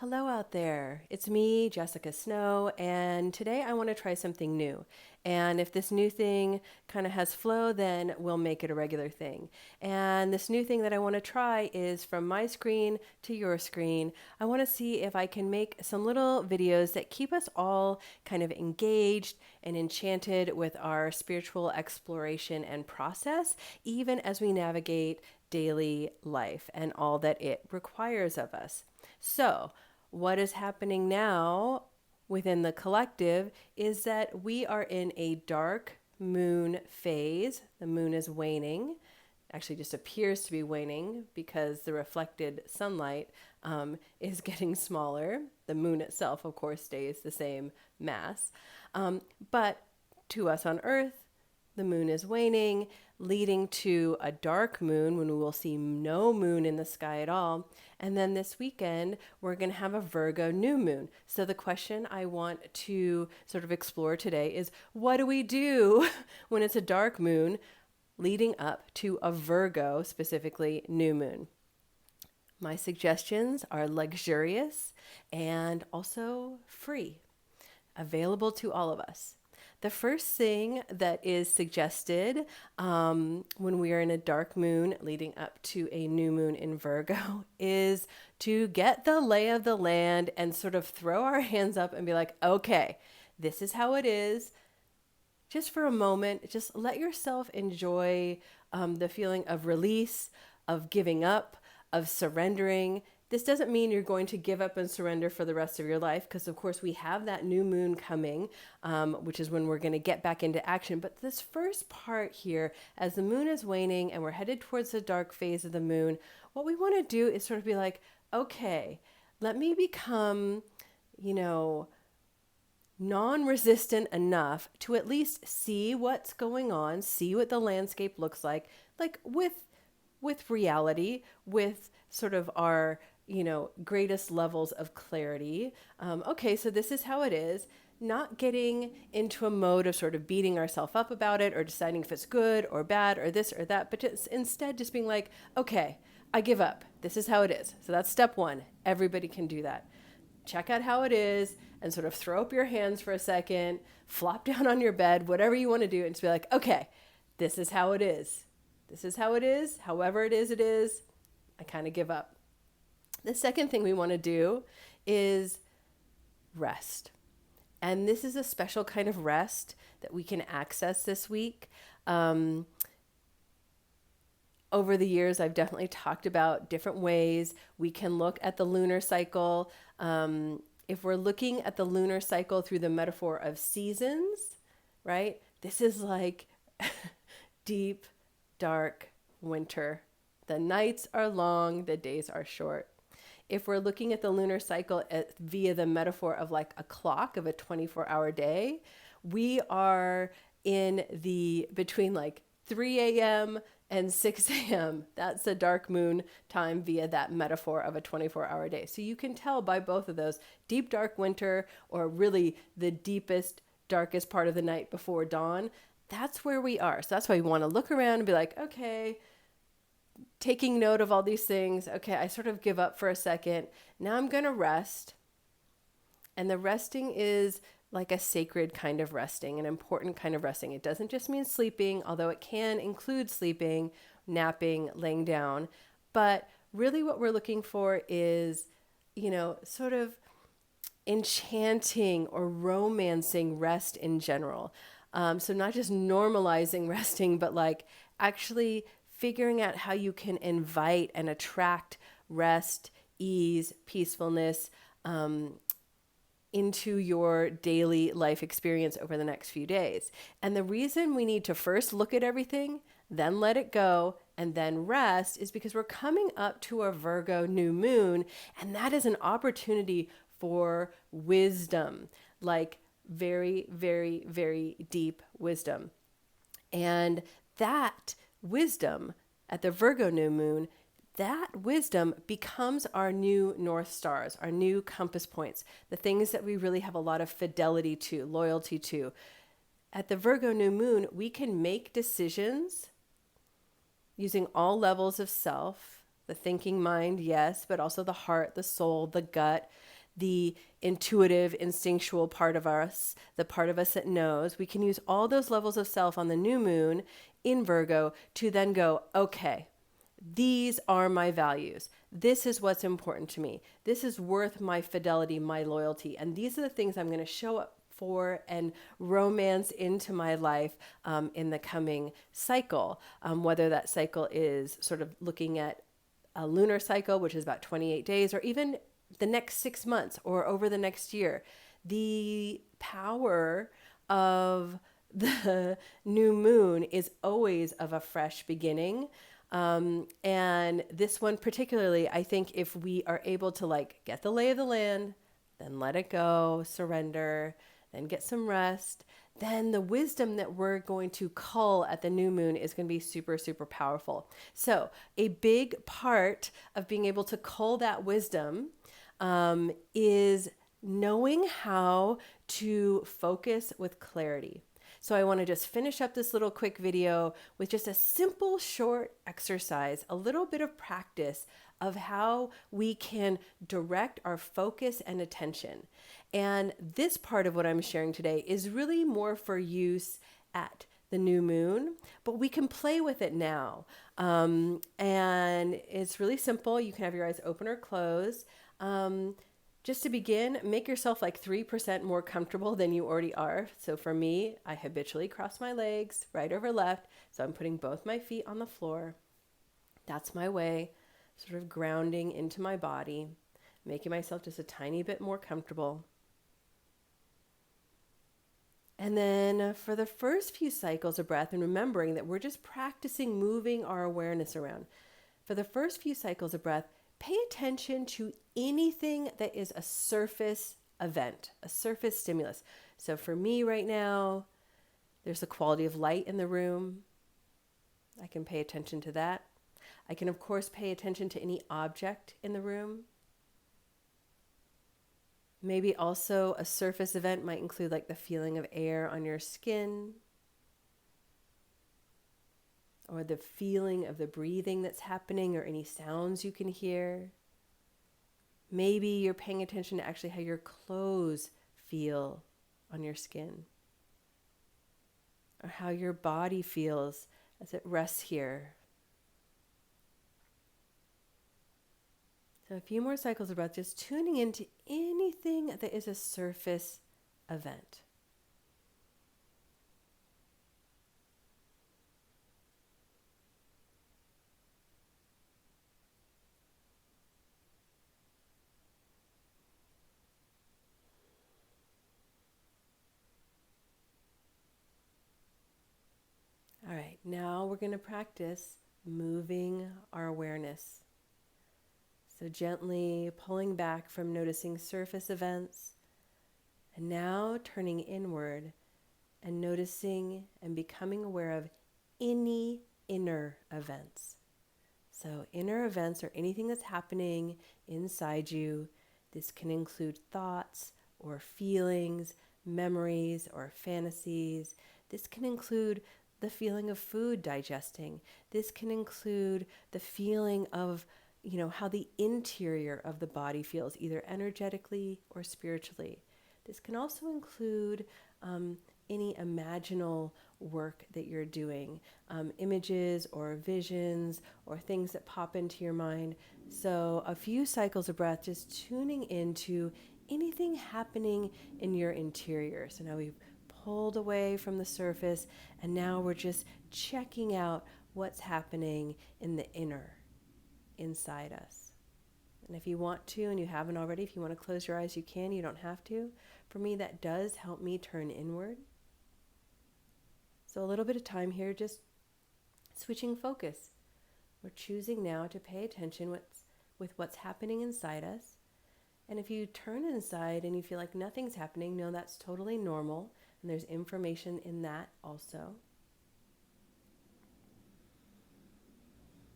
Hello out there. It's me, Jessica Snow, and today I want to try something new. And if this new thing kind of has flow, then we'll make it a regular thing. And this new thing that I want to try is from my screen to your screen. I want to see if I can make some little videos that keep us all kind of engaged and enchanted with our spiritual exploration and process, even as we navigate daily life and all that it requires of us. So, what is happening now within the collective is that we are in a dark moon phase. The moon is waning. Actually, just appears to be waning because the reflected sunlight is getting smaller. The moon itself, of course, stays the same mass. But to us on Earth, the moon is waning, leading to a dark moon when we will see no moon in the sky at all. And then this weekend, we're going to have a Virgo new moon. So the question I want to sort of explore today is what do we do when it's a dark moon leading up to a Virgo, specifically new moon? My suggestions are luxurious and also free, available to all of us. The first thing that is suggested when we are in a dark moon leading up to a new moon in Virgo is to get the lay of the land and sort of throw our hands up and be like, okay, this is how it is. Just for a moment, just let yourself enjoy the feeling of release, of giving up, of surrendering. This doesn't mean you're going to give up and surrender for the rest of your life, because of course we have that new moon coming, which is when we're going to get back into action. But this first part here, as the moon is waning and we're headed towards the dark phase of the moon, what we want to do is sort of be like, okay, let me become, non-resistant enough to at least see what's going on, see what the landscape looks like with reality, with sort of our greatest levels of clarity. Okay, so this is how it is. Not getting into a mode of sort of beating ourselves up about it or deciding if it's good or bad or this or that, but just instead just being like, okay, I give up. This is how it is. So that's step one. Everybody can do that. Check out how it is and sort of throw up your hands for a second, flop down on your bed, whatever you want to do, and just be like, okay, this is how it is. This is how it is. However it is. I kind of give up. The second thing we want to do is rest. And this is a special kind of rest that we can access this week. Over the years, I've definitely talked about different ways we can look at the lunar cycle. If we're looking at the lunar cycle through the metaphor of seasons, right? This is like deep, dark winter. The nights are long, the days are short. If we're looking at the lunar cycle via the metaphor of like a clock of a 24-hour day, we are in the between like 3 a.m. and 6 a.m. That's the dark moon time via that metaphor of a 24-hour day. So you can tell by both of those, deep dark winter or really the deepest, darkest part of the night before dawn. That's where we are. So that's why we want to look around and be like, okay, taking note of all these things. Okay, I sort of give up for a second. Now I'm going to rest. And the resting is like a sacred kind of resting, an important kind of resting. It doesn't just mean sleeping, although it can include sleeping, napping, laying down. But really what we're looking for is, sort of enchanting or romancing rest in general. So not just normalizing resting, but like actually figuring out how you can invite and attract rest, ease, peacefulness, into your daily life experience over the next few days. And the reason we need to first look at everything, then let it go, and then rest is because we're coming up to a Virgo new moon, and that is an opportunity for wisdom, like very, very, very deep wisdom. And that wisdom at the Virgo new moon, that wisdom becomes our new North Stars, our new compass points, the things that we really have a lot of fidelity to, loyalty to. At the Virgo new moon, we can make decisions using all levels of self The thinking mind, yes, but also the heart, the soul, the gut, the intuitive, instinctual part of us, the part of us that knows. We can use all those levels of self on the new moon in Virgo to then go, okay, these are my values. This is what's important to me. This is worth my fidelity, my loyalty. And these are the things I'm going to show up for and romance into my life in the coming cycle. Whether that cycle is sort of looking at a lunar cycle, which is about 28 days, or even the next 6 months or over the next year. The power of the new moon is always of a fresh beginning. And this one particularly, I think if we are able to like get the lay of the land, then let it go, surrender, then get some rest, then the wisdom that we're going to cull at the new moon is going to be super, super powerful. So a big part of being able to cull that wisdom is knowing how to focus with clarity. So I want to just finish up this little quick video with just a simple short exercise, a little bit of practice of how we can direct our focus and attention. And this part of what I'm sharing today is really more for use at the new moon, but we can play with it now. And it's really simple. You can have your eyes open or closed. Just to begin, make yourself like 3% more comfortable than you already are. So for me, I habitually cross my legs right over left. So I'm putting both my feet on the floor. That's my way, sort of grounding into my body, making myself just a tiny bit more comfortable. And then for the first few cycles of breath, and remembering that we're just practicing moving our awareness around. For the first few cycles of breath, pay attention to anything that is a surface event, a surface stimulus. So for me right now, there's the quality of light in the room. I can pay attention to that. I can, of course, pay attention to any object in the room. Maybe also a surface event might include like the feeling of air on your skin, or the feeling of the breathing that's happening, or any sounds you can hear. Maybe you're paying attention to actually how your clothes feel on your skin, or how your body feels as it rests here. So a few more cycles of breath, just tuning into anything that is a surface event. All right, now we're going to practice moving our awareness. So gently pulling back from noticing surface events, and now turning inward and noticing and becoming aware of any inner events. So inner events are anything that's happening inside you. This can include thoughts or feelings, memories or fantasies. This can include the feeling of food digesting. This can include the feeling of, how the interior of the body feels, either energetically or spiritually. This can also include any imaginal work that you're doing, images or visions or things that pop into your mind. So a few cycles of breath, just tuning into anything happening in your interior. So now we've pulled away from the surface, and now we're just checking out what's happening in the inner, inside us. And if you want to, and you haven't already, if you want to close your eyes, you can. You don't have to. For me, that does help me turn inward. So a little bit of time here, just switching focus. We're choosing now to pay attention with what's happening inside us. And if you turn inside and you feel like nothing's happening, no, that's totally normal. And there's information in that also.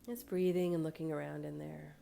Just breathing and looking around in there.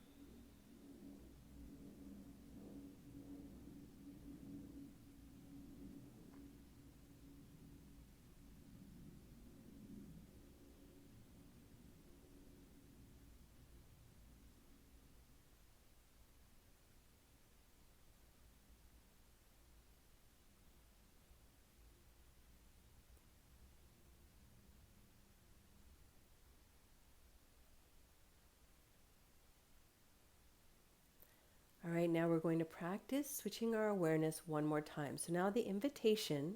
right, now we're going to practice switching our awareness one more time. So now the invitation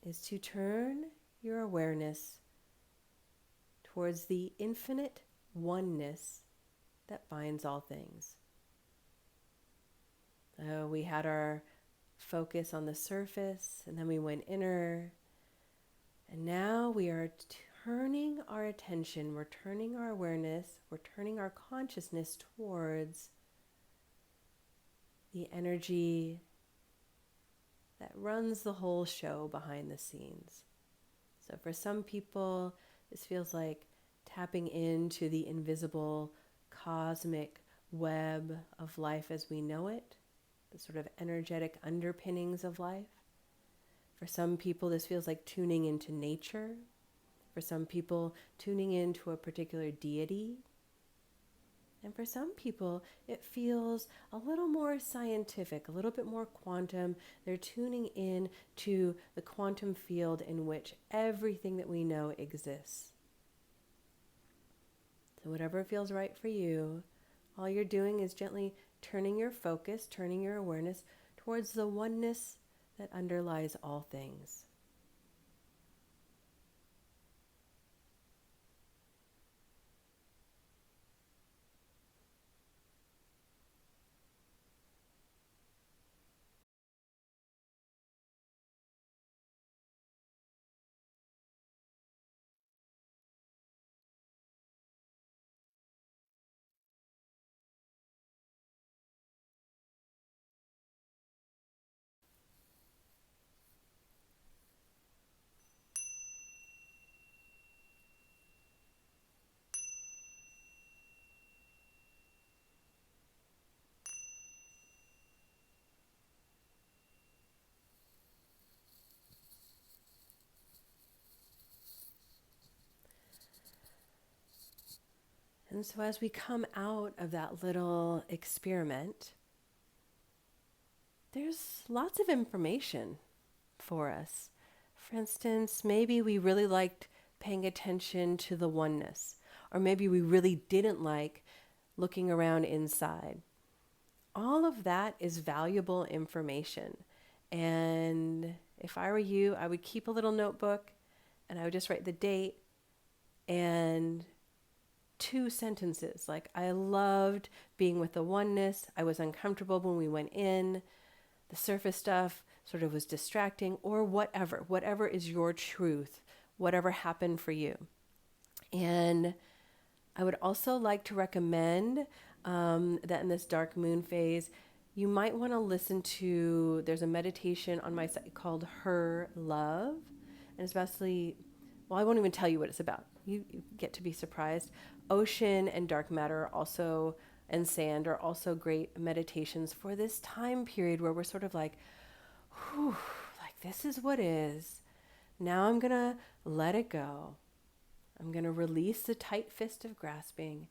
is to turn your awareness towards the infinite oneness that binds all things. We had our focus on the surface, and then we went inner, and now we are turning our attention, we're turning our awareness, we're turning our consciousness towards the energy that runs the whole show behind the scenes. So for some people, this feels like tapping into the invisible cosmic web of life as we know it, the sort of energetic underpinnings of life. For some people, this feels like tuning into nature. For some people, tuning into a particular deity. And for some people, it feels a little more scientific, a little bit more quantum. They're tuning in to the quantum field in which everything that we know exists. So whatever feels right for you, all you're doing is gently turning your focus, turning your awareness towards the oneness that underlies all things. And so as we come out of that little experiment, there's lots of information for us. For instance, maybe we really liked paying attention to the oneness, or maybe we really didn't like looking around inside. All of that is valuable information. And if I were you, I would keep a little notebook and I would just write the date and 2 sentences. Like, I loved being with the oneness. I was uncomfortable when we went in. The surface stuff sort of was distracting, or whatever is your truth, whatever happened for you. And I would also like to recommend that in this dark moon phase, you might want to listen to, there's a meditation on my site called Her Love. And it's basically, well, I won't even tell you what it's about. You get to be surprised. Ocean and dark matter are also, and sand are also great meditations for this time period where we're sort of like, whew, like this is what is. Now I'm going to let it go. I'm going to release the tight fist of grasping.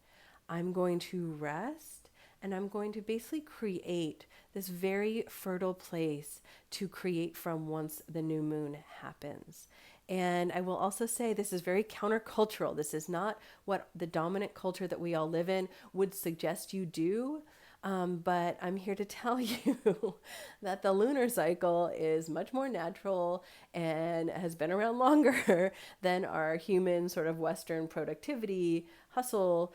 I'm going to rest, and I'm going to basically create this very fertile place to create from once the new moon happens. And I will also say this is very countercultural. This is not what the dominant culture that we all live in would suggest you do. But I'm here to tell you that the lunar cycle is much more natural and has been around longer than our human sort of Western productivity hustle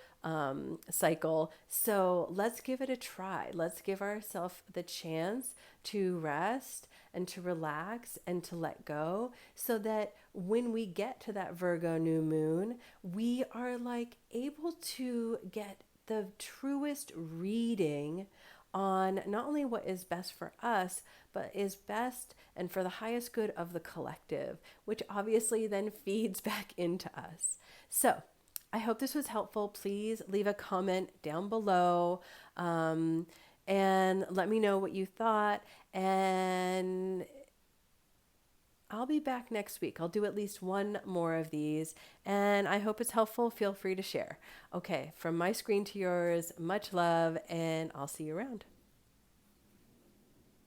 cycle. So let's give it a try. Let's give ourselves the chance to rest and to relax and to let go, so that when we get to that Virgo new moon, we are like able to get the truest reading on not only what is best for us, but is best and for the highest good of the collective, which obviously then feeds back into us. So I hope this was helpful. Please leave a comment down below and let me know what you thought. And I'll be back next week. I'll do at least one more of these, and I hope it's helpful. Feel free to share. Okay, from my screen to yours, much love, and I'll see you around.